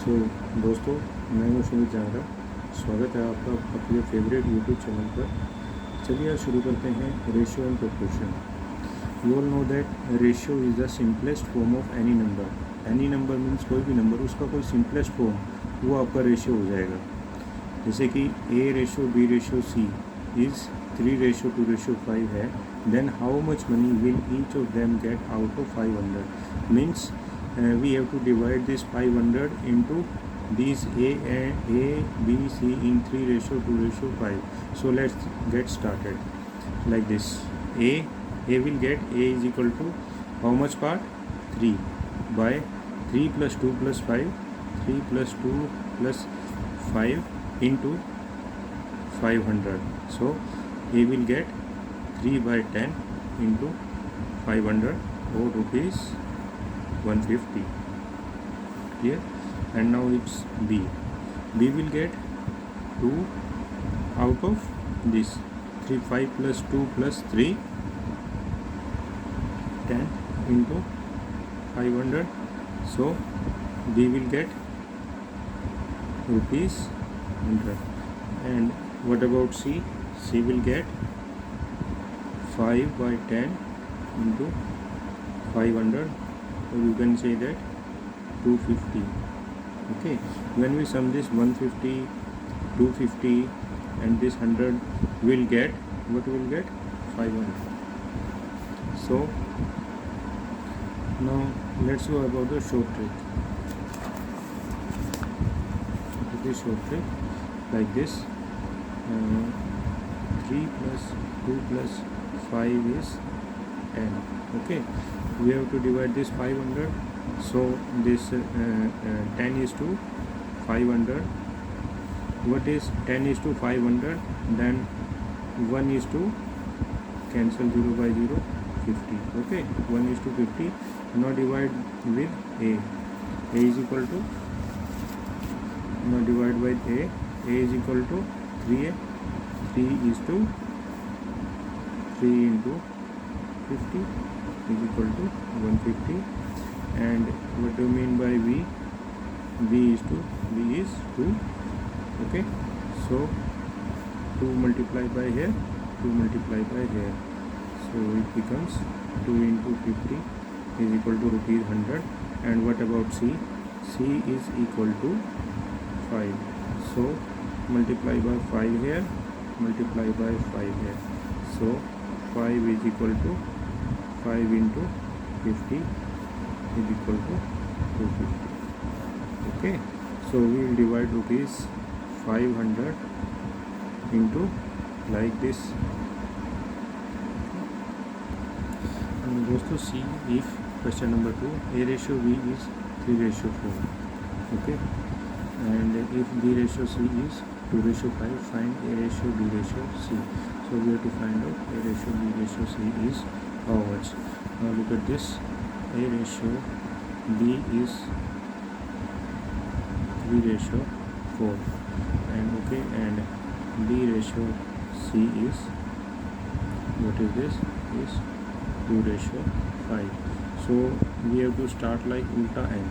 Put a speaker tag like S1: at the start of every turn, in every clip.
S1: सो दोस्तों, मैं हूँ सुमित जांगरा। स्वागत है आपका अपने फेवरेट यूट्यूब चैनल पर। चलिए आज शुरू करते हैं ratio and proportion. You all know that ratio is the simplest form of any number. Any number means कोई भी नंबर, उसका कोई सिंपलेस्ट फॉर्म वो आपका रेशियो हो जाएगा। जैसे कि A ratio B ratio C is 3:2:5 है, then how much money will each of them get out of 500 means we have to divide this 500 into these A, B, C in 3:2:5. So let's get started like this. A will get A is equal to how much part? 3 by 3 plus 2 plus 5, 3 plus 2 plus 5 into 500. So A will get 3 by 10 into 500 or rupees 150. Clear? And now it's B. B will get 2 out of this 3, 5 plus 2 plus 3, 10 into 500. So B will get rupees 100. And what about C? C will get 5 by 10 into 500, or you can say that 250. Okay, when we sum this 150, 250 and this 100, will get what? Will get 500. So now let's go about the short trick. It is short trick like this. 3 plus 2 plus 5 is 10. Okay, we have to divide this 500. So this 10 is to 500. What is 10 is to 500? Then 1 is to cancel 0 by 0, 50. Okay, 1 is to 50. Now divide with A. A is equal to, now divide by A. A is equal to 3A. 3 is to 3 into 50 is equal to 150. And what do you mean by B? B is 2. Okay, so 2 multiplied by here, 2 multiplied by here, so it becomes 2 into 50 is equal to rupees 100. And what about C? C is equal to 5. So multiply by 5 here, multiply by 5 here, so 5 is equal to 5 into 50 is equal to 250. Okay, so we will divide rupees 500 into like this. And दोस्तों see if question number 2, A ratio B is 3:4. Okay, and if B ratio C is 2:5, find A ratio B ratio C. So we have to find out A ratio B ratio C is how much. Now look at this. A ratio B is 3:4, and okay, and B ratio C is, what is this? Is 2:5. So we have to start like ulta n.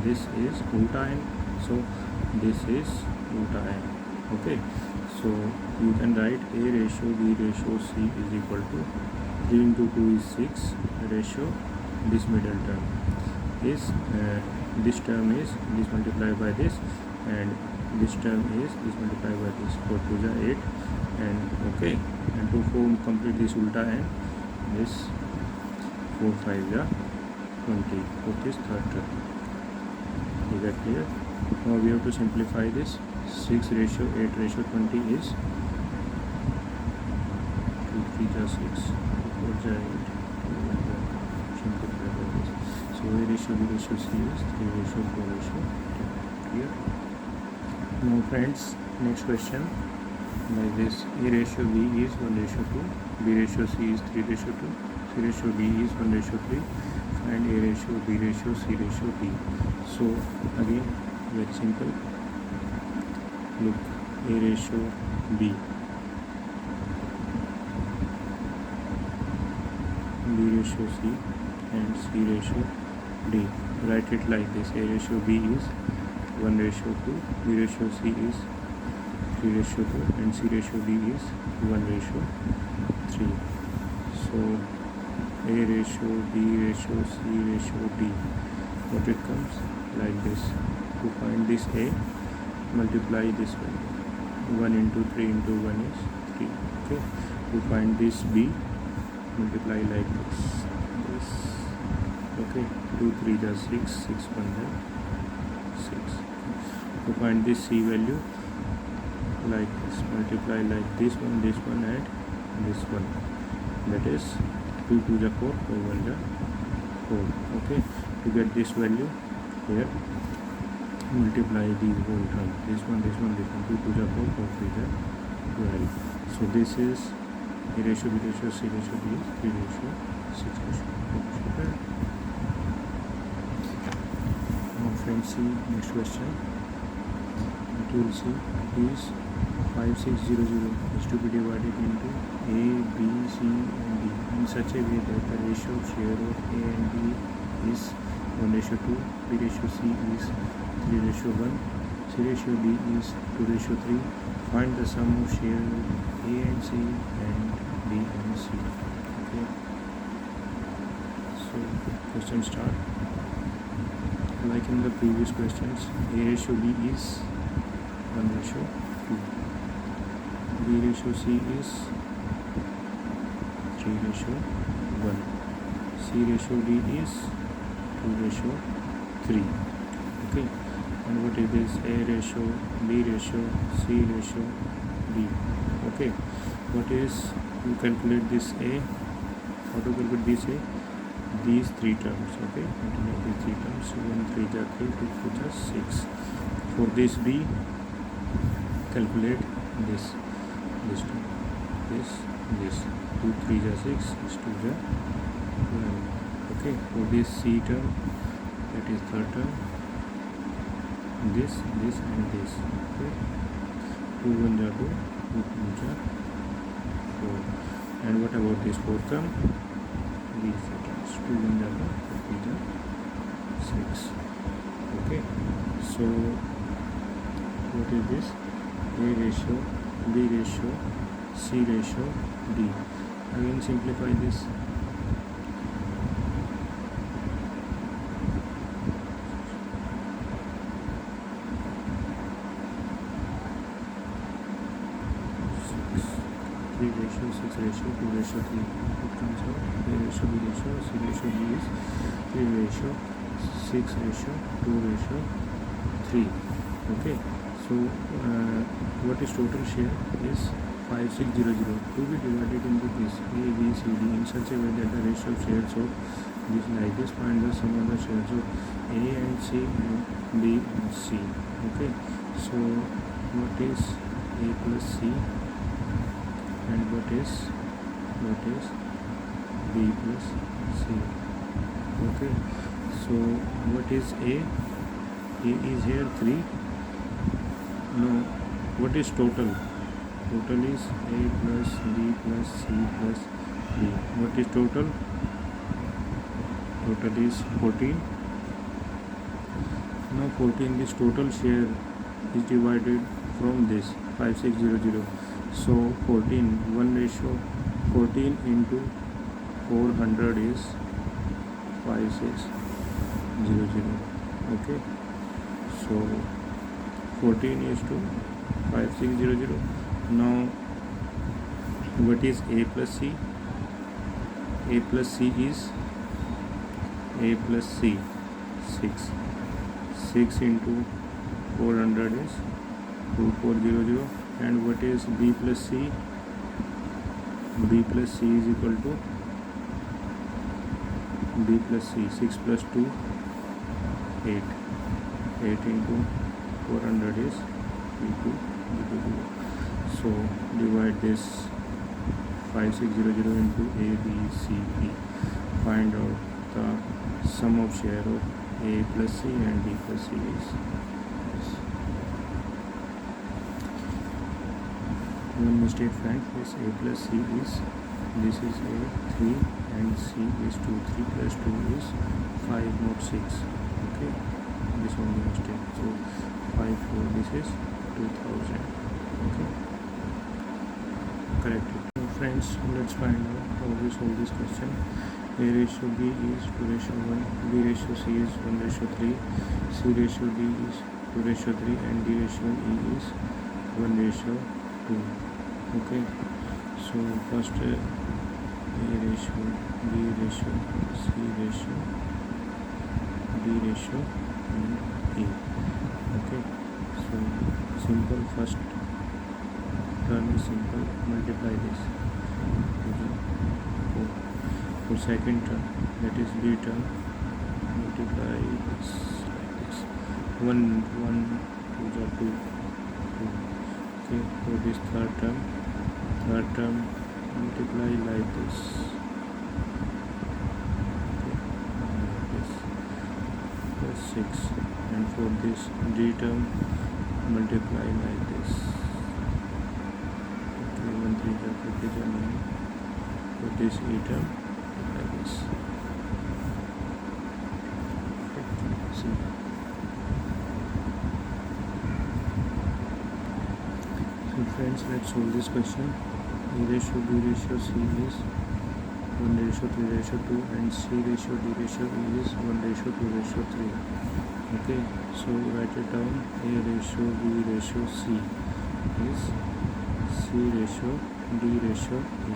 S1: This is ulta n, so this is ulta n. Okay, so you can write A ratio B ratio C is equal to 3 into 2 is 6 ratio this middle term is this term is this multiplied by this, and this term is this multiplied by this. 4 2 is 8, and okay, and to form complete this ulta n, this 4 5 is 20 of this third term. Is that clear? Now we have to simplify this. 6:8:20 is 2 3 is 6, 4 is 8. Simplify by this. So A ratio B ratio C is 3:4:10. Clear? Now friends, next question like this. A ratio B is 1:2. B ratio C is 3:2. C ratio D is 1:3. Find A ratio B ratio C ratio D. So again, very simple. Look, A ratio B, B ratio C, and C ratio D. Write it like this. A ratio B is 1 ratio 2, B ratio C is 3 ratio 2, and C ratio D is 1 ratio 3. So A ratio, B ratio, C ratio, D, what it comes like this. To find this A, multiply this value. 1 into 3 into 1 is 3. Okay. To find this B, multiply like this. Okay. 2 3 is 6, 6 1 is 6. To find this C value, like this, multiply like this one and this one, that is 2 2 is 4, 4 1 is 4. Okay. To get this value here, multiply these whole term, this one 2 2 is 4, 4 3 is 12. So this is A ratio, B ratio, C ratio, D is 3 ratio 6 ratio. Okay. Now friends, see next question. What you will see is 5600 is to be divided into A, B, C and D in such a way that the ratio of share of A and B is 1 ratio 2, B ratio C is 3 ratio 1, C ratio D is 2 ratio 3. Find the sum of share of A and C and B and C. Okay. So question start. Like in the previous questions, A ratio B is 1 ratio 2. B ratio C is 3 ratio 1. C ratio D is 2 ratio 3. Okay. And what is this? A ratio, B ratio, C ratio, D. Okay. What is, you calculate this A. How to calculate this A? These three terms. Okay. Calculate these three terms. 1 3 is 3, 2 4 is 6. For this B, calculate this term, this 2 3 is 6, this 2 is 12. Okay. For this C term, that is third term, this and this. Okay. 2 1 is 2, 2 2 is 4. And what about this fourth term? These terms, 2 1 is 2, 2 is 6. Okay. So what is this? A ratio, B ratio, C ratio, D. Again simplify this. Ratio, 6 ratio, 2 ratio, 3. It comes out A ratio, B ratio, C ratio, D is 3 ratio, 6 ratio, 2 ratio, 3. Okay. So what is total share is 5600 to be divided into this A, B, C, D in such a way that the ratio of shares of this like this. Find the sum of the shares of A and C and B and C. Okay. So what is A plus C? And what is B plus C? Okay. So what is A? A is here 3. No. What is total? Total is A plus B plus C plus D. What is total? Total is 14. Now 14, this total share is divided from this 5600. So 14, 1 ratio 14 into 400 is 5600. Okay. So 14 is to 5600. Now what is A plus C? A plus C is A plus C 6. 6 into 400 is 2400. And what is B plus C? B plus C is equal to B plus C, 6 plus 2, 8. 8 into 400 is equal to 0. So divide this 5600 into A, B, C, D. Find out the sum of share of A plus C and B plus C is this. One mistake, friend, is A plus C is, this is A 3 and C is 2. 3 plus 2 is 5, not 6. Okay, this one is mistake. So this is 2000. Okay, correct it. So friends, let's find out how we solve this question. A ratio b is 2:1, b ratio c is 1:3, c ratio d is 2:3, and d ratio e is 1:2. Okay, so first a ratio, b ratio, c ratio, d ratio, and e. Okay, so simple, first term is simple, multiply this. Okay, for second term, that is b term, multiply this like this. 1 2 2. Okay, for this third term multiply like this. Okay, like this, plus 6. And for this d term multiply like this. Okay, 1 3 9. For this e term like this. Okay, see. So friends, let's solve this question. A ratio b ratio c is 1:3:2, and c ratio d ratio e is 1:2:3. Okay, so write it down. A ratio b ratio c is c ratio d ratio e.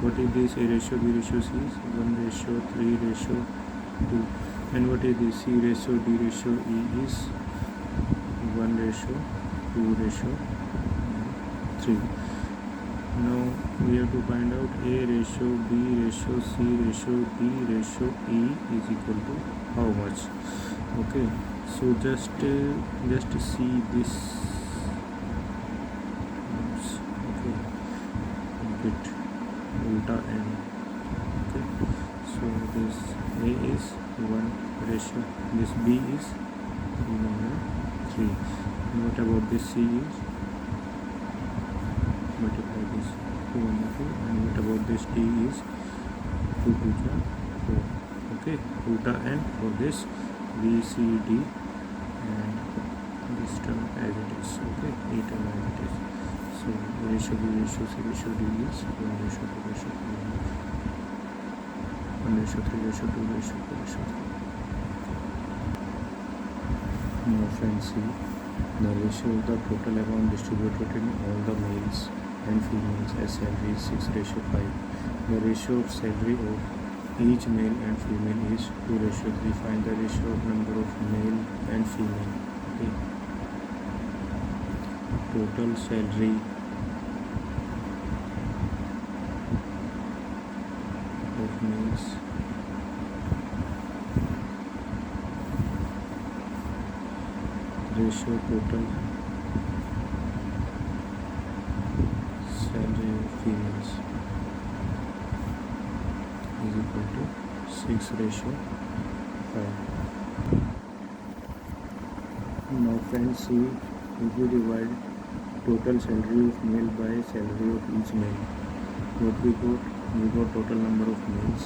S1: What is this? A ratio b ratio c is 1:3:2, and what is this? C ratio d ratio e is 1:2:3. Now we have to find out A ratio b ratio c ratio d ratio e is equal to how much. Okay, so just see this. Okay, bit ulta n. Okay, so this A is 1 ratio, this b is 3. And what about this c is, multiply this 2 and 2, and what about this d is 2 2 4. Okay, ulta n for this b c d, and this term as it is. Okay, e term as it is. So ratio b ratio c ratio d is 1:2:3, 1:3:2:4. Now friends, see the ratio of the total amount distributed in all the males and females as salary is 6:5. The ratio of salary of each male and female is 2:3. Find the ratio of number of male and female. Okay. Total salary of males ratio total salary of females is equal to 6:5. Now friends, see, if we divide total salary of male by salary of each male, what we got? We got total number of males.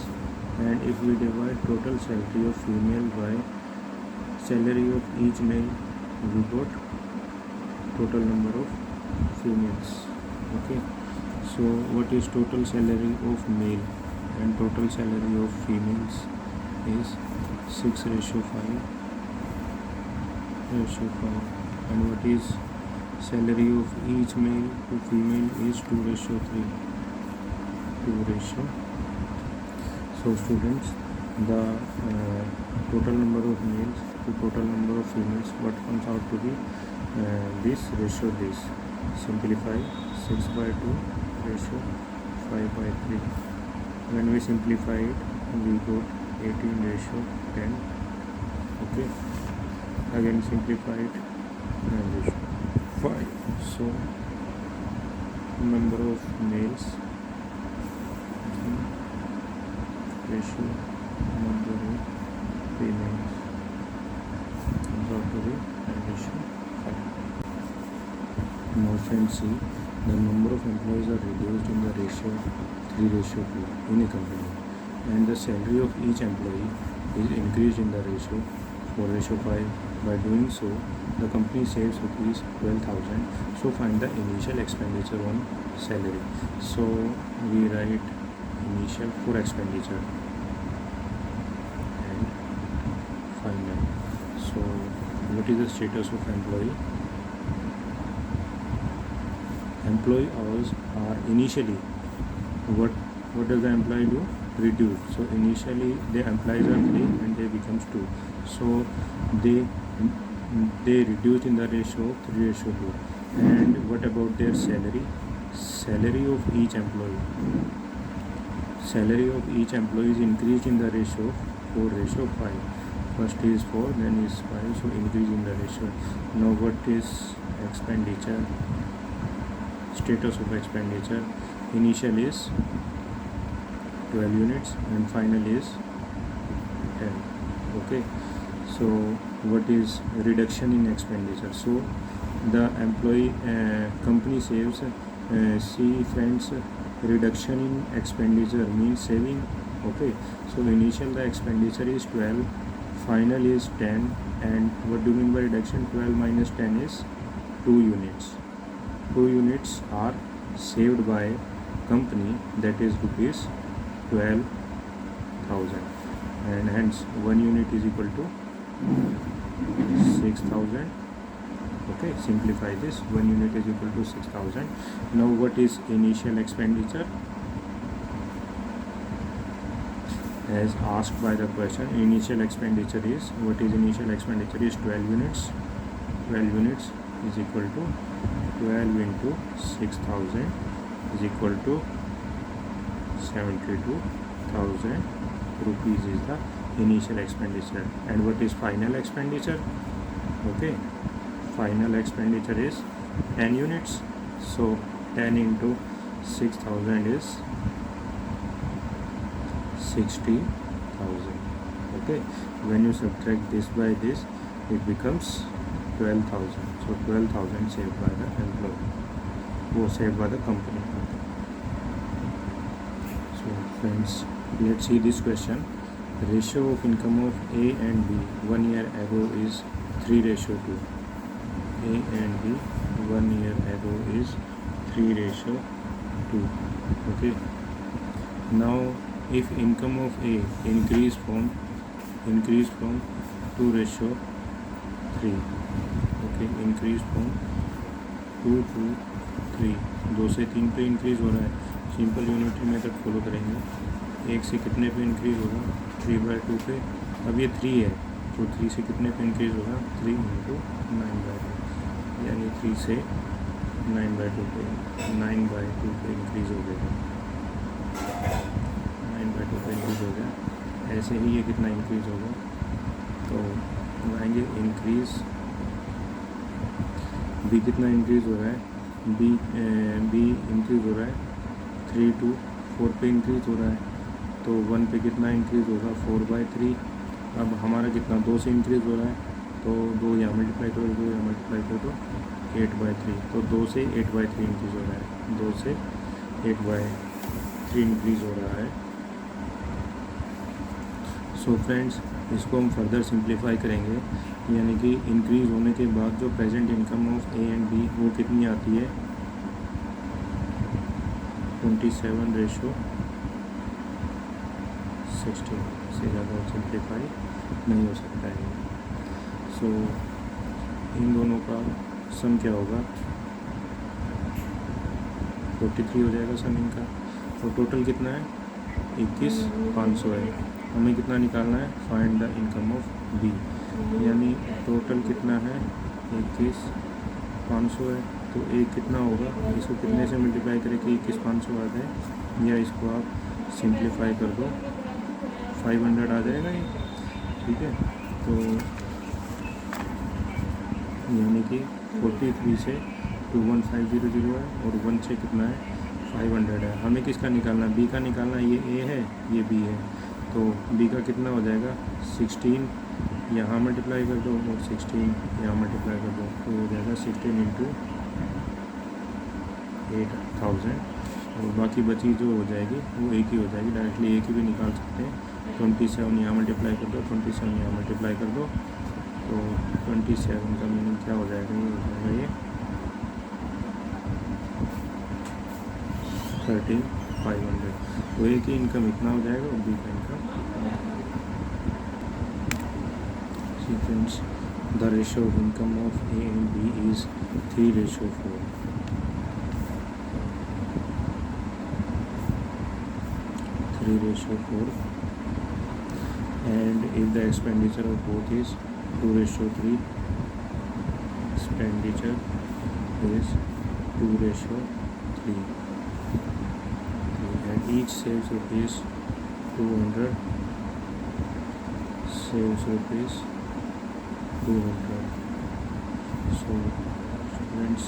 S1: And if we divide total salary of female by salary of each male, we got total number of females. Okay, so what is total salary of male and total salary of females is 6:5, and what is salary of each male to female is 2:3. So students, the total number of males to total number of females, what comes out to be this ratio, this simplify 6/2 ratio 5/3. When we simplify it, we got 18:10. Okay, again simplify it and ratio 5. So number of males ratio number of females comes out to be ratio 5. Now friends, see, the number of employees are reduced in the ratio 3:2 in a company, and the salary of each employee is increased in the ratio 4:5 By doing so, the company saves rupees 12,000. So find the initial expenditure on salary. So we write initial for expenditure and final. So what is the status of employee? Employee hours are initially, what does the employee do? Reduce. So initially the employees are 3 and they becomes 2. So they reduced in the ratio of 3:2. And what about their salary? Salary of each employee. Salary of each employee is increased in the ratio 4:5. First is 4, then is 5. So increase in the ratio. Now what is expenditure? Status of expenditure. Initial is 12 units and final is 10. Okay, so what is reduction in expenditure? So the employee company saves, see friends, reduction in expenditure means saving. Okay, so initial the expenditure is 12, final is 10, and what do you mean by reduction? 12 minus 10 is 2 units. 2 units are saved by company, that is rupees 12,000, and hence 1 unit is equal to 6,000. Okay, simplify this. 1 unit is equal to 6,000. Now what is initial expenditure? As asked by the question, initial expenditure is, what is initial expenditure is 12 units. 12 units is equal to 12 into 6,000 is equal to 72,000 rupees is the initial expenditure. And what is final expenditure? Okay, final expenditure is 10 units. So 10 into 6,000 is 60,000. Okay, when you subtract this by this, it becomes 12,000. So 12,000 saved by the employee, saved by the company. So friends, let's see this question. Ratio of income of A and B 1 year ago is 3:2. A and B 1 year ago is 3:2. Okay, now if income of A increased from 2:3. Okay, increase from 2 to 3, 2 से 3 पे increase हो रहा है. Simple unitary method follow करेंगे. 1 से कितने पे increase होगा? 3/2 पे. अब ये 3 है, तो 3 से कितने पे इंक्रीज़ होगा? 3 into 9/2, यानी 3 से 9/2 पे 9/2 पे इंक्रीज़ हो गया. 9/2 पे इंक्रीज़ हो गया. ऐसे ही ये कितना इंक्रीज़ होगा? तो लगाएंगे इंक्रीज़. बी कितना इंक्रीज़ हो रहा है? बी इंक्रीज़ हो रहा है 3 to 4 पे इंक्रीज़ हो रहा है. तो 1 पे कितना इंक्रीज़ होगा? 4/3. अब हमारा कितना 2 से इंक्रीज़ हो रहा है, तो 2 यहाँ मल्टीप्लाई करो, 2 यहाँ मल्टीप्लाई करो तो 8/3. तो 2 से 8/3 इंक्रीज़ हो रहा है. 2 से 8/3 इंक्रीज़ हो रहा है. सो फ्रेंड्स, इसको हम फर्दर सिंप्लीफाई करेंगे, यानी कि इंक्रीज़ होने के बाद जो present income of A and B वो कितनी आती है? 27:16. से ज़्यादा सिंप्लीफाई नहीं हो सकता है. सो इन दोनों का सम क्या होगा? 43 हो जाएगा सम इनका. तो टोटल कितना है? 21,500 है. हमें कितना निकालना है? Find the income of B, यानी टोटल कितना है? 21,500 है. तो ए कितना होगा? इसको कितने से मल्टीप्लाई करें कि 21,500 आ जाए, या इसको आप सिंप्लीफाई कर दो, 500 आ जाएगा ये. ठीक है, तो यानी कि 43 से 21500 है, और 1 से कितना है? 500 है. हमें किसका निकालना है? बी का निकालना है. ये ए है, ये बी है. तो बी का कितना हो जाएगा? 16 यहाँ मल्टीप्लाई कर दो और 16 यहाँ मल्टीप्लाई कर दो, तो हो जाएगा 16 into 8,000. और बाकी बची जो हो जाएगी वो एक ही हो जाएगी. डायरेक्टली एक ही भी निकाल सकते हैं. 27 यहाँ मल्टीप्लाई कर दो, 27 यहाँ मल्टीप्लाई कर दो, तो 27 का मीनिंग क्या हो जाएगा, ये हो जाएगा ये 13,500। तो ए की इनकम इतना हो जाएगा और बी का income sequence. The ratio of income of A and B is 3:4, 3:4, and if the expenditure of both is 2:3, expenditure is 2:3, and each saves rupees 200, saves rupees 200. So students,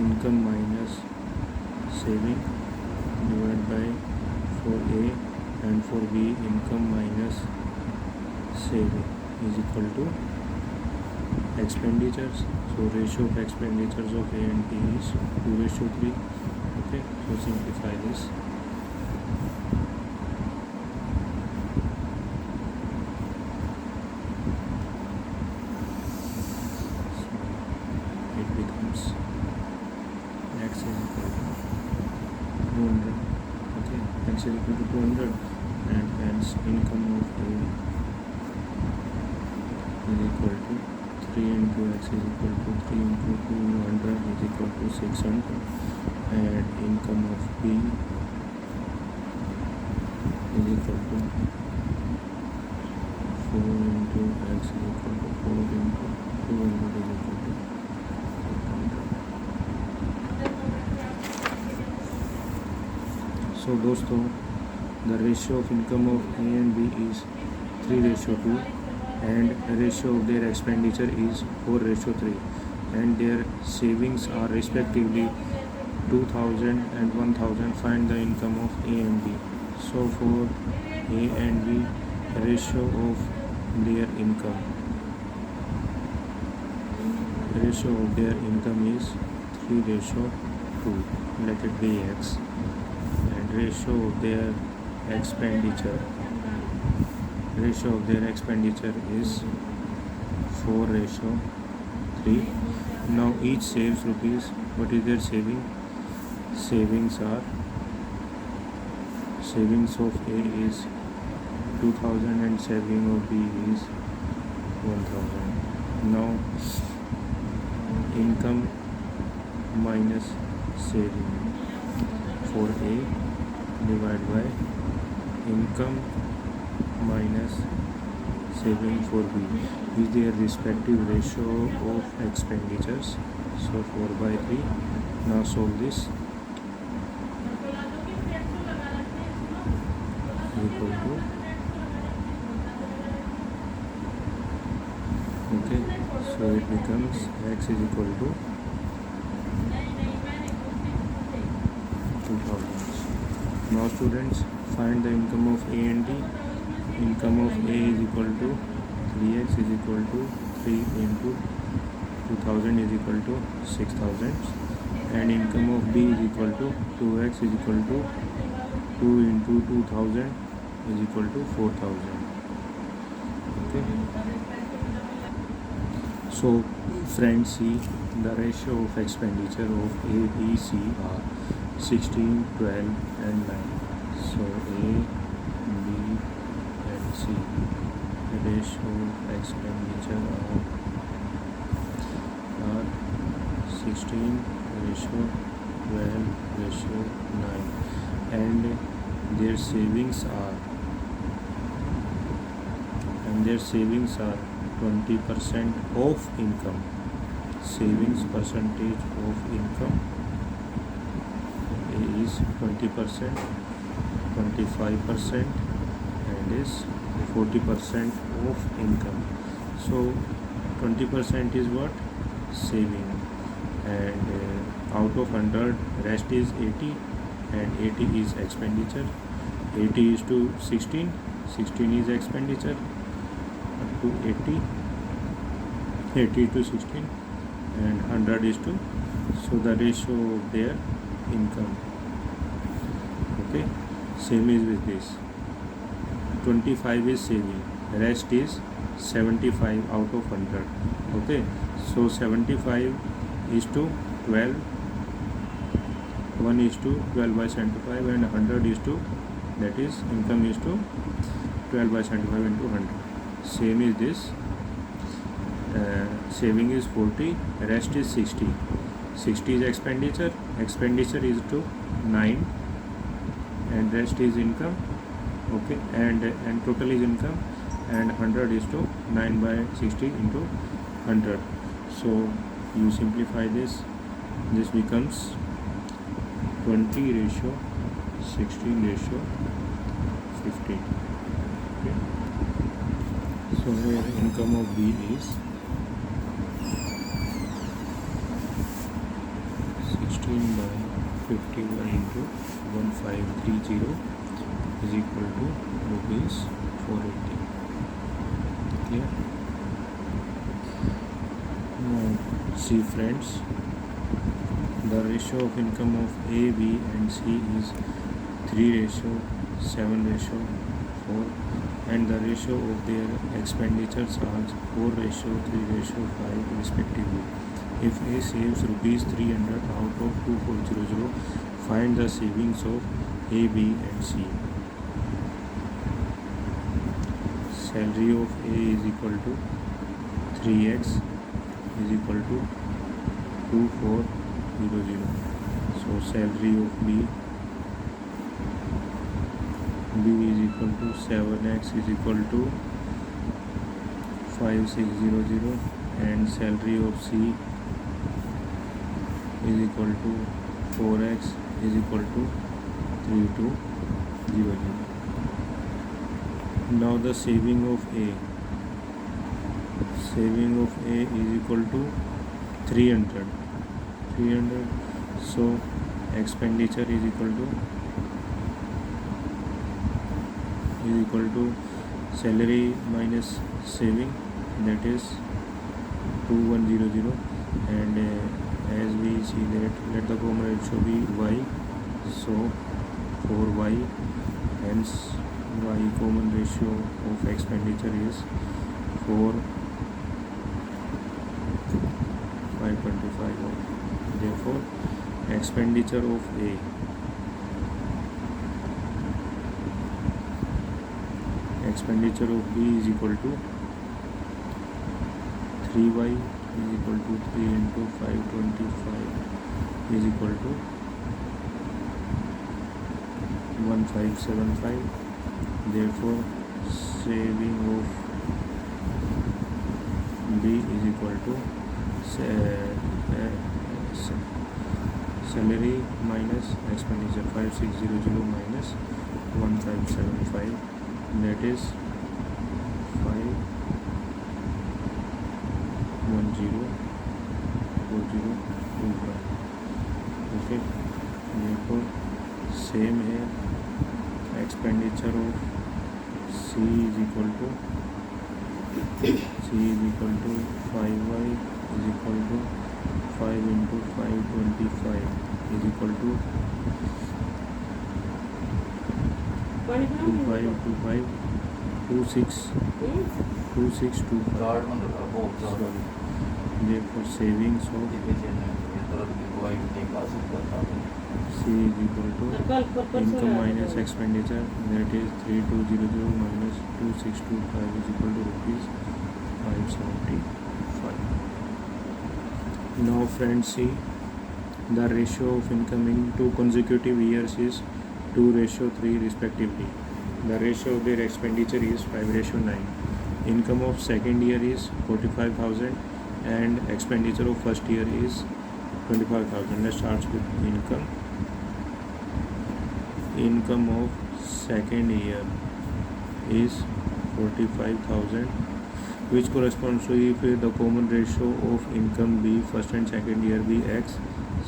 S1: income minus saving divided by for A and for B, income minus saving is equal to expenditures. So ratio of expenditures of A and B is 2:3. Okay, so simplify this. So it becomes x is equal to 200. Okay, x is equal to 200, and hence income of A is equal to 3 into x is equal to 3 into 200 is equal to 600, and income of B is equal to 4 into x is equal to 4 into 200 is equal to 600. So दोस्तों, the ratio of income of A and B is 3:2, and ratio of their expenditure is 4:3, and their savings are respectively 2,000 and 1,000. Find the income of A and B. So for A and B, ratio of their income, ratio of their income is 3:2, let it be x, and ratio of their expenditure, ratio of their expenditure is 4:3. Now each saves rupees. What is their saving? Savings are, savings of A is 2,000 and saving of B is 1,000. Now income minus saving for A divided by income minus saving for B is their respective ratio of expenditures. So 4/3. Now solve this. Equal to, okay, so it becomes x is equal to 2,000. Now students, find the income of A and D. Income of A is equal to 3x is equal to 3 into 2,000 is equal to 6,000, and income of B is equal to 2x is equal to 2 into 2,000 is equal to 4,000. Okay, so friends, see the ratio of expenditure of A, B, C are 16, 12 and 9. So A, B and C, the ratio of expenditure are 16 ratio 12 ratio 9, and their savings are, 20% of income. Savings percentage of income is 20%, 25% and is 40% of income. So 20% is what? Saving, and out of 100 rest is 80, and 80 is expenditure. 80 is to 16, 16 is expenditure up to 80, 80 to 16, and 100 is to, so the ratio of their income. Okay, same is with this. 25 is saving, rest is 75 out of 100. Okay, so 75 is to 12, 1 is to 12 by 75, and 100 is to, that is income is to 12 by 75 into 100. Same is this. Saving is 40, rest is 60. 60 is expenditure is to 9, and rest is income. Okay, and total is income, and 100 is to 9 by 60 into 100. So you simplify this becomes 20 ratio 16 ratio 15. Okay, so here income of B is 16 by 51 into 1530 is equal to rupees 480. Clear? Now see friends, the ratio of income of A, B and C is 3:7:4, and the ratio of their expenditures are 4:3:5 respectively. If A saves rupees 300 out of 2400, find the savings of A, B and C. Salary of A is equal to 3x is equal to 2400. So salary of B is equal to 7x is equal to 5600, and salary of C is equal to 4x is equal to 3200. Now the saving of A is equal to 300. So expenditure is equal to salary minus saving, that is 2100, and as we see that let the common ratio be y, so 4y, hence y common ratio of expenditure is 4:525. Therefore expenditure of A expenditure of B is equal to 3y is equal to 3 into 525 is equal to 1575. Therefore saving of B is equal to salary minus expenditure 5600 minus 1575, that is 5104025. Okay, therefore same here, expenditure of C is equal to 5y is equal to 5 into 525 is equal to 2525 2625. Sorry. Therefore savings of C is equal to income minus expenditure, that is 3200 minus 2625 is equal to rupees 575. Now friends, see the ratio of income in 2 consecutive years is 2:3 respectively. The ratio of their expenditure is 5:9. Income of second year is 45,000 and expenditure of first year is 25,000. Let's start with income. Income of second year is 45,000, which corresponds to, if the common ratio of income be first and second year be x,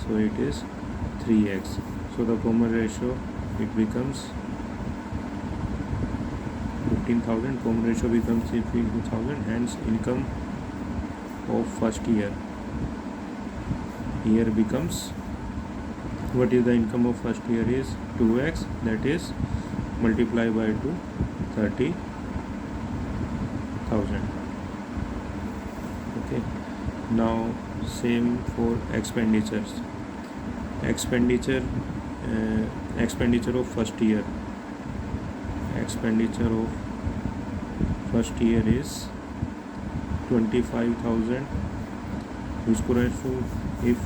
S1: so it is 3x. So the common ratio, it becomes 15,000. Common ratio becomes 15,000. Hence income of first year becomes, what is the income of first year is 2x, that is multiply by 2, 30,000. Okay, now same for expenditures. Expenditure expenditure of first year. Expenditure of first year is 25,000, which corresponds, if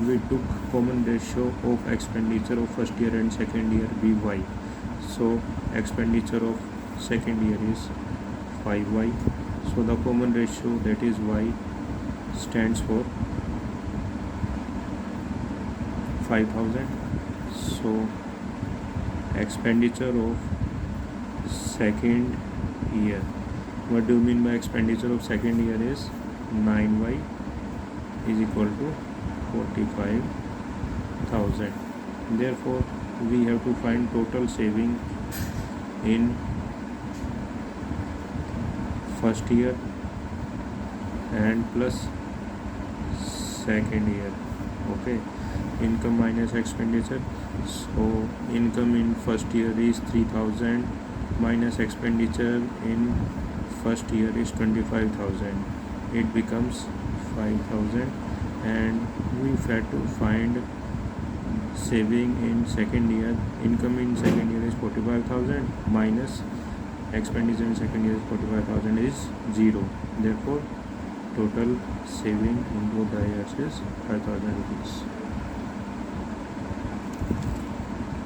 S1: we took common ratio of expenditure of first year and second year be y, so expenditure of second year is 5y, so the common ratio, that is y, stands for 5,000. So expenditure of second year, what do you mean by expenditure of second year, is 9y is equal to 45,000. Therefore we have to find total saving in first year and plus second year. Okay, income minus expenditure. So income in first year is 3,000 minus expenditure in first year is 25,000, it becomes 5,000, and we had to find saving in second year. Income in second year is 45,000 minus expenditure in second year is 45,000 is 0. Therefore total saving in both the years is 5,000 rupees.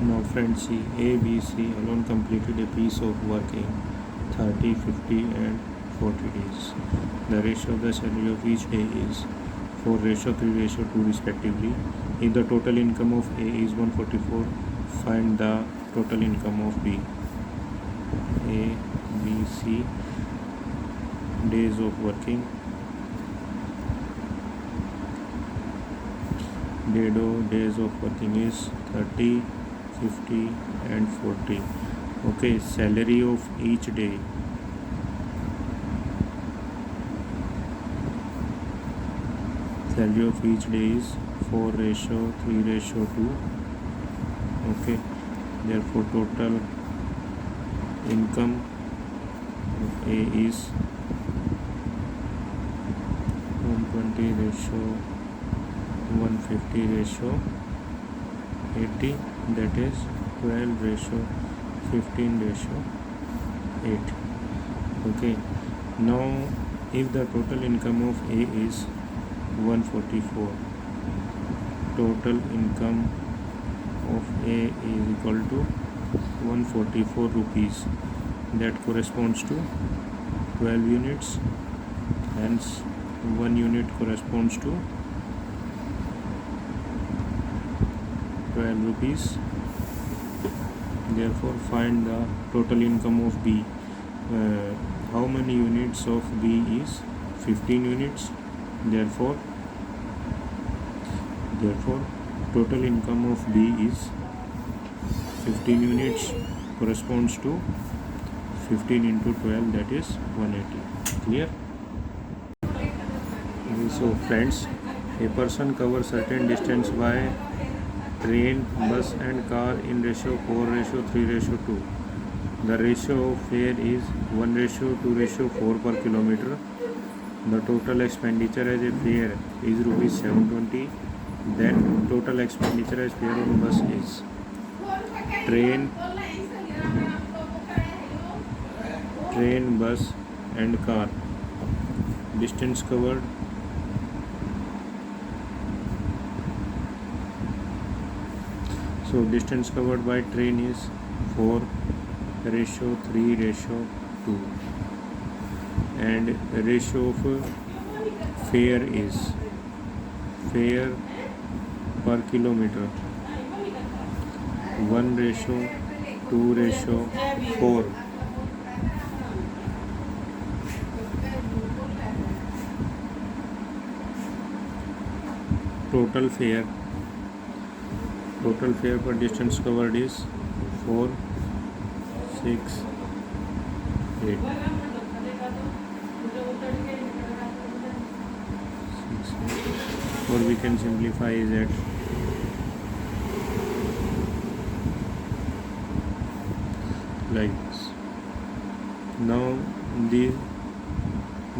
S1: Now friends, see, A, B, C alone completed a piece of work in 30, 50 and 40 days. The ratio of the salary of each day is 4:3:2 respectively. If the total income of A is 144, find the total income of B. A, B, C days of working. Days of working is 30, 50 and 40. Okay, salary of each day. Salary of each day is 4:3:2. Okay, therefore total income of A is 120:150:80, that is 12:15:8. Okay, now if the total income of A is 144, total income of A is equal to 144 rupees, that corresponds to 12 units, hence 1 unit corresponds to 12 rupees. Therefore find the total income of B. How many units of B is 15 units, therefore total income of B is 15 units, corresponds to 15 into 12, that is 180. Clear? So friends, a person covers certain distance by train, bus and car in ratio 4:3:2. The ratio of fare is 1:2:4 per kilometer. The total expenditure as a fare is rupees 720. Then total expenditure as fare on bus is train, bus and car. Distance covered. So distance covered by train is 4:3:2, and ratio of fare is fare per kilometer 1:2:4. Total fare per distance covered is 4, 6, 8. 6, 8. Or we can simplify that like this. Now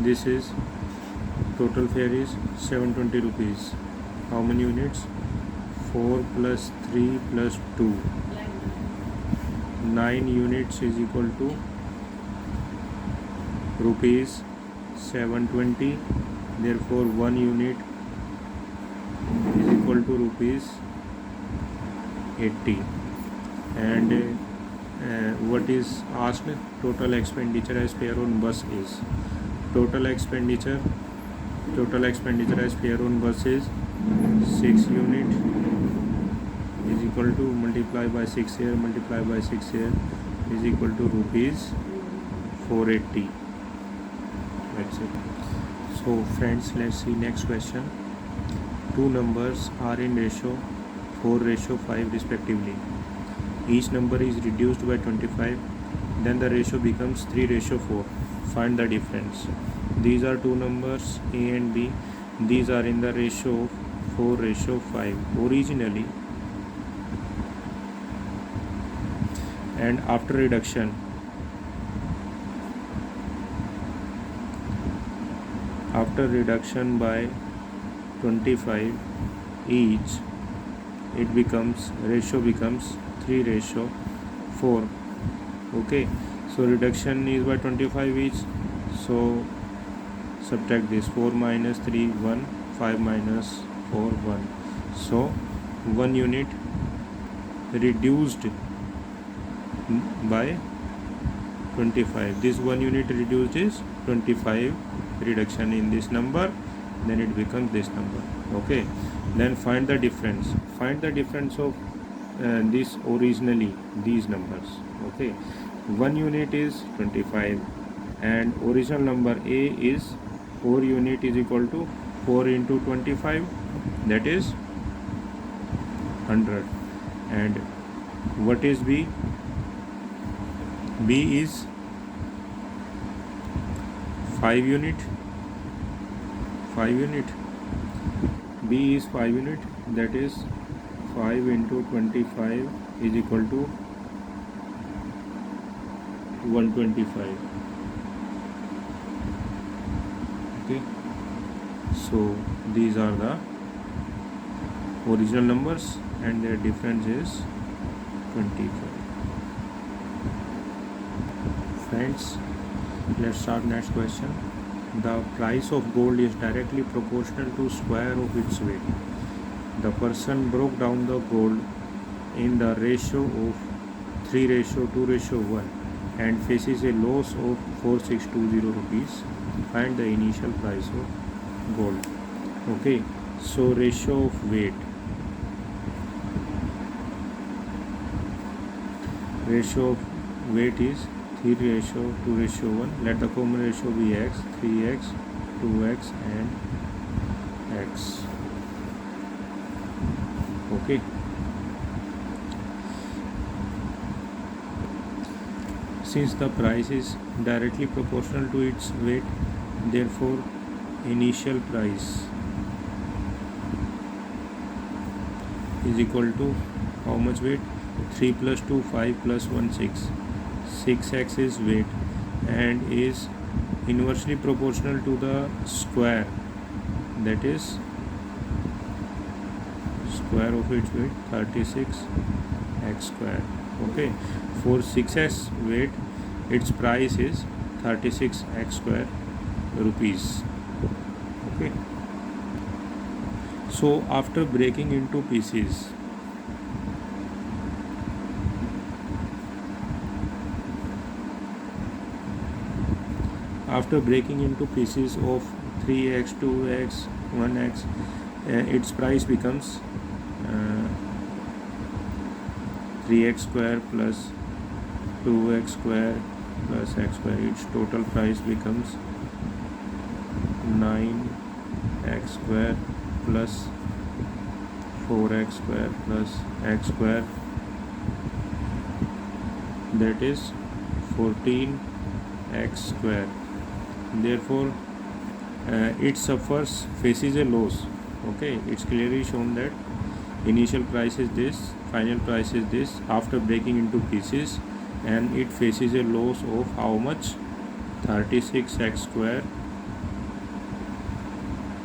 S1: this is total fare is 720 rupees. How many units? 4 plus 3 plus 2, 9 units is equal to rupees 720. Therefore 1 unit is equal to rupees 80. And what is asked? Total expenditure as fare on bus is, total expenditure as fare on bus is 6 unit is equal to multiply by 6 here, multiply by 6 here is equal to rupees 480. That's it. So friends, let's see next question. Two numbers are in ratio 4:5 respectively. Each number is reduced by 25, then the ratio becomes 3:4. Find the difference. These are two numbers A and B. These are in the ratio 4:5 originally, and after reduction by 25 each, it becomes, ratio becomes 3:4. Okay, so reduction is by 25 each, so subtract this, 4 minus 3 1, 5 minus 4 1, so 1 unit reduced by 25. This 1 unit reduced is 25 reduction in this number, then it becomes this number. Okay, then find the difference. Find the difference of this originally, these numbers. Okay, 1 unit is 25 and original number A is 4 unit is equal to 4 into 25, that is 100. And what is B? B is 5 unit. B is 5 unit, that is 5 into 25 is equal to 125. Okay, so these are the original numbers and their difference is 25. Friends, let's start next question. The price of gold is directly proportional to square of its weight. The person broke down the gold in the ratio of 3:2:1 and faces a loss of 4620 rupees. Find the initial price of gold. Okay, so ratio of weight. Ratio of weight is 3:2:1. Let the common ratio be x, 3x, 2x and x. Okay, since the price is directly proportional to its weight, therefore initial price is equal to how much weight? 3 plus 2 5 plus 1 6. 6x is weight and is inversely proportional to the square, that is square of its weight, 36x square. Okay, for 6x weight, its price is 36x square rupees. Okay, so after breaking into pieces, of 3x, 2x, 1x, its price becomes 3x square plus 2x square plus x square. Its total price becomes 9x square plus 4x square plus x square, that is 14x square. Therefore it faces a loss. Okay, it's clearly shown that initial price is this, final price is this after breaking into pieces, and it faces a loss of how much? 36x square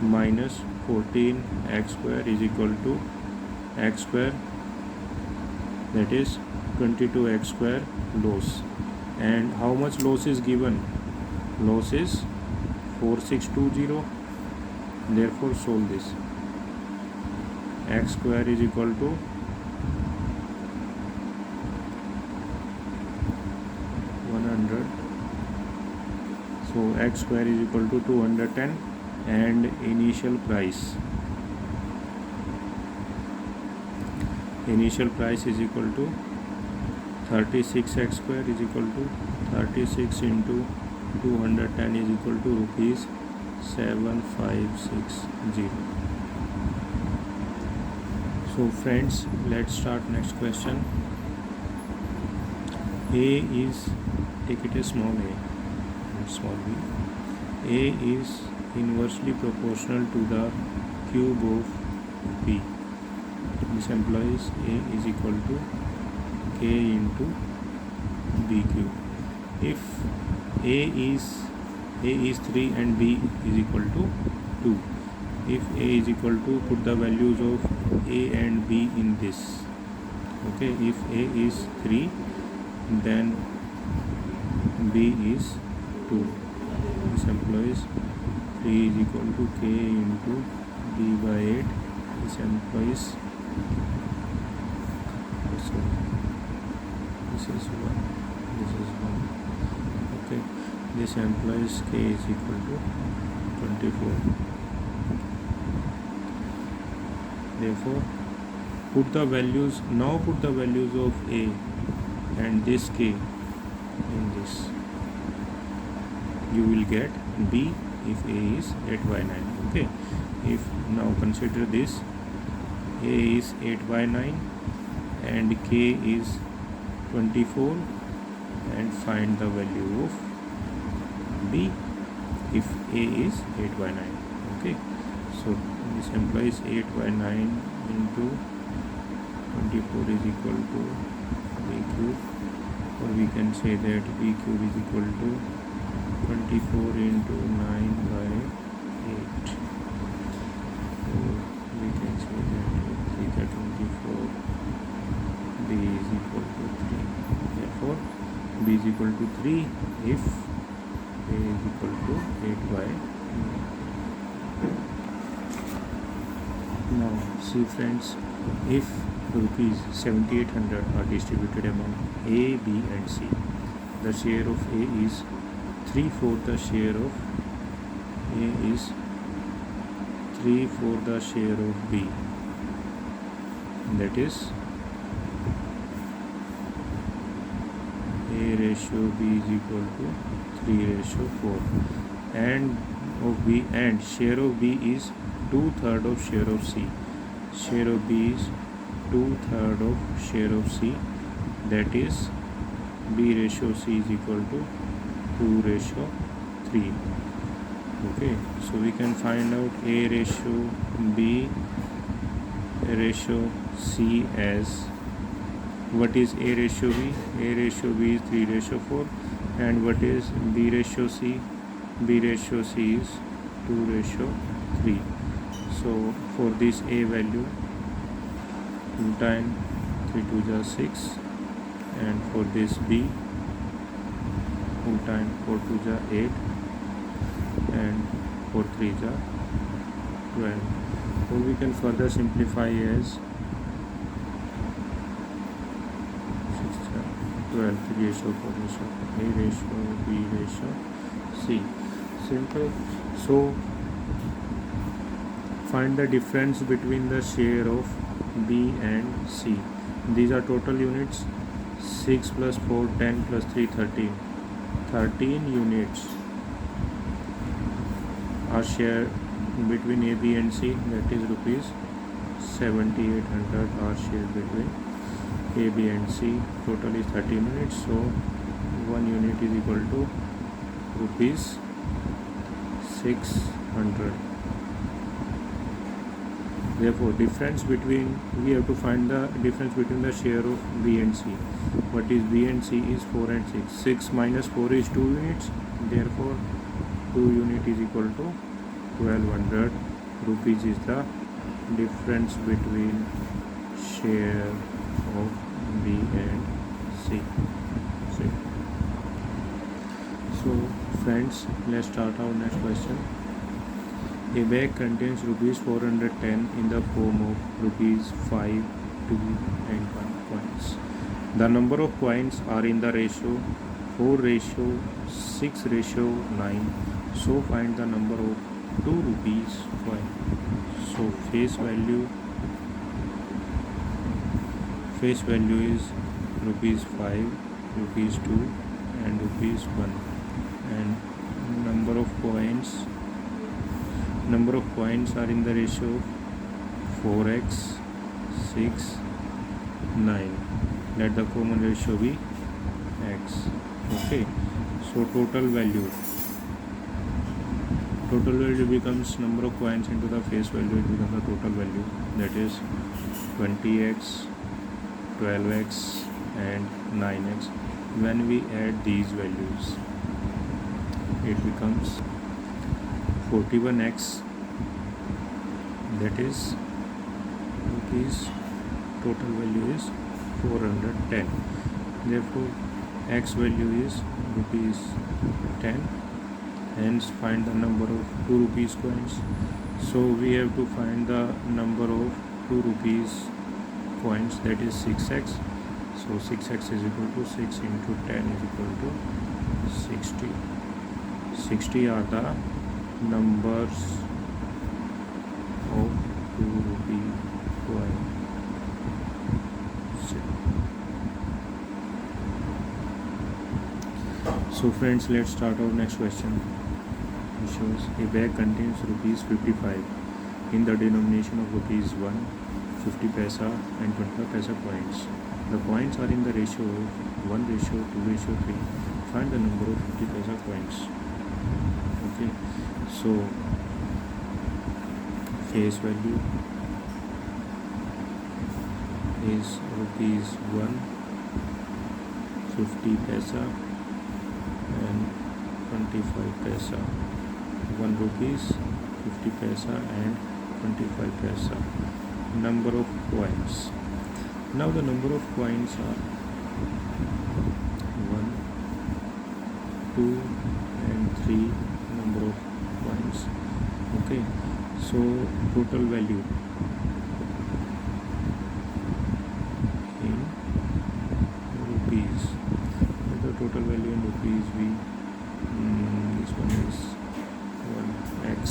S1: minus 14 x square is equal to x square, that is 22 x square loss. And how much loss is given? Loss is 4620. Therefore solve this. X square is equal to 100. So x square is equal to 210, and initial price is equal to 36 x square is equal to 36 into 210 is equal to rupees 7560. So friends, let's start next question. A is, take it as small a and small b. A is inversely proportional to the cube of b. This implies A is equal to K into B cube. If A is 3 and B is equal to 2. If A is equal to, put the values of A and B in this. Okay, if A is 3, then B is 2. This implies 3 is equal to K into B by 8. This implies this is 1, this is 1. Okay, this implies K is equal to 24. Therefore put the values of A and this K in this. You will get B if A is 8 by 9. Okay, if now consider this, A is 8 by 9 and K is 24, and find the value of B if A is 8 by 9. Okay, so this implies 8 by 9 into 24 is equal to B cube, or we can say that B cube is equal to 24 into 9 by 8. So we can say that 24, B is equal to 3. Therefore B is equal to 3 if A is equal to 8 by 9. Now see friends, if rupees 7800 are distributed among A, B and C, the share of A is 3/4 the share of A is 3/4 the share of B, that is A ratio B is equal to 3/4, and of B, and share of B is 2/3 of share of C. Share of B is 2/3 of share of C, that is B ratio C is equal to 2/3. Okay, so we can find out A ratio B ratio C as, what is A ratio B? A ratio B is 3/4, and what is B ratio C? B ratio C is 2/3. So for this A value, 2 times 3 2 is 6, and for this B, 2 times 4 2 is 8, and 4 3 is 12. Or we can further simplify as 12, 3 ratio 4 ratio A ratio B ratio C. Simple. So find the difference between the share of B and C. These are total units: 6 plus 4, 10 plus 3, 13. 13 units are shared between A, B and C, that is rupees 7800 are shared between A, B and C. Total is 30 units, so 1 unit is equal to rupees 600. Therefore difference between, we have to find the difference between the share of B and C. What is B and C is 4 and 6. 6 minus 4 is 2 units, therefore 2 unit is equal to 1200 rupees is the difference between share of B and C. So friends, let's start our next question. A bag contains rupees 410 in the form of rupees 5, 2 and 1 coins. The number of coins are in the ratio 4 ratio 6 ratio 9. So find the number of 2 rupees coin. So face value is rupees 5, rupees 2 and rupees 1, and number of coins are in the ratio 4x 6 9. Let the common ratio be x. Okay, so total value becomes number of coins into the face value, it becomes the total value, that is 20x 12x and 9x. When we add these values, it becomes 41x, that is rupees, total value is 410. Therefore x value is rupees 10. Hence find the number of 2 rupees coins. So we have to find the number of 2 rupees coins, that is 6x. So 6x is equal to 6 into 10 is equal to 60. 60 are the numbers of 2 rupee coin. So friends, let's start our next question. It shows a bag contains rupees 55 in the denomination of rupees 1, 50 paisa and 25 paisa coins. The coins are in the ratio of 1 ratio 2 ratio 3. Find the number of 50 paisa coins. Okay, so face value is rupees 1, 50 paisa and 25 paisa. 1 rupees 50 paisa and 25 paisa. Number of coins. Now the number of coins are 1, 2 and 3 number of coins. Okay, so total value in rupees. The total value in rupees this one is 1x.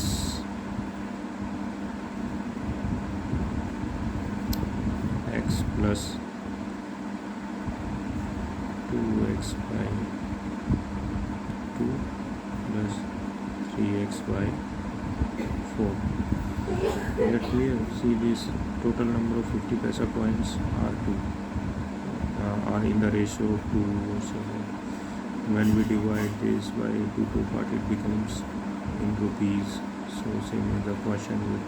S1: X plus 2x by 2 plus 3x by 4. Let me see this total number of 50 paisa coins are in the ratio of 2 or 7. When we divide this by 2 part, it becomes in rupees. So same as the question with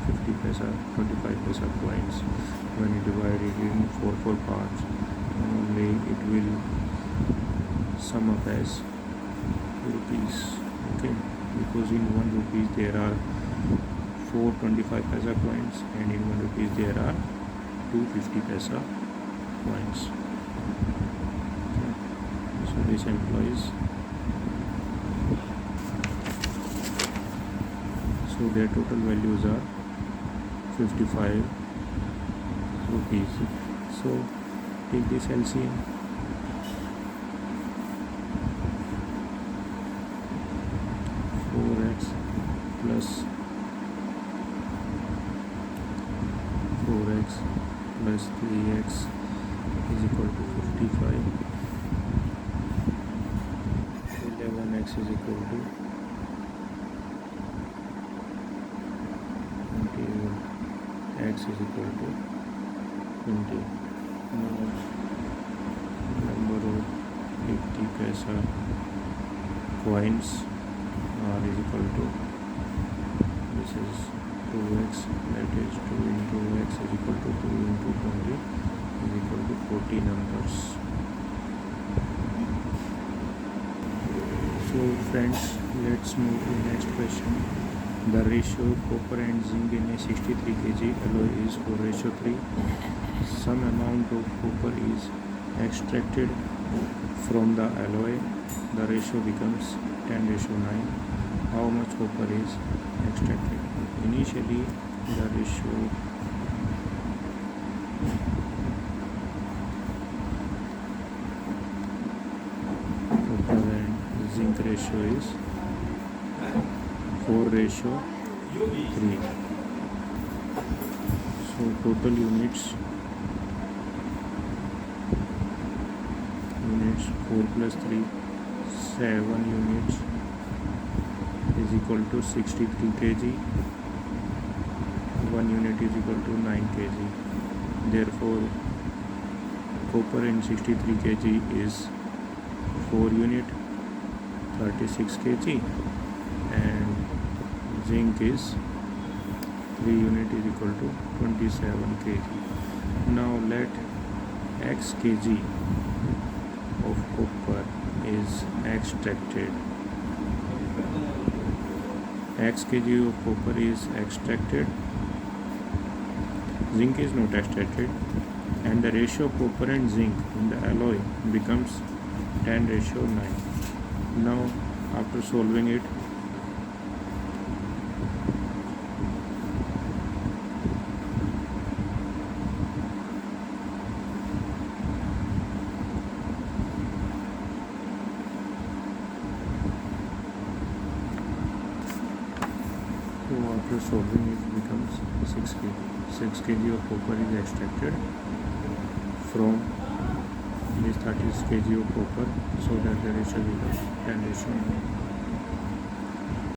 S1: 50 paisa 25 paisa coins, when you divide it in 4 parts, only it will sum up as rupees. Okay, because in 1 rupees there are 4 25 paisa coins, and in 1 rupees there are 2 50 paisa coins. Okay. So this implies, so their total values are 55 rupees. So take this LCM. 4x plus 3x is equal to 55. 11x is equal to 21. X is equal to 20. Now number of 50 paisa coins are is equal to, this is 2x, that is 2 into x is equal to 2 into 20 is equal to 40 numbers. So friends, let's move to the next question. The ratio copper and zinc in a 63 kg alloy is 4:3. Some amount of copper is extracted from the alloy. The ratio becomes 10:9. How much copper is extracted? Initially, the ratio copper and zinc ratio is 4:3. So total units 4 plus 3 7 units is equal to 63 kg. 1 unit is equal to 9 kg. Therefore copper in 63 kg is 4 unit 36 kg and zinc is 3 unit is equal to 27 kg. Now let x kg of copper is extracted. X kg of copper is extracted. Zinc is not extracted, and the ratio of copper and zinc in the alloy becomes 10:9. Now after solving it, it becomes 6 kg. 6 kg of copper is extracted from this 30 kg of copper, so that the ratio becomes 10:9.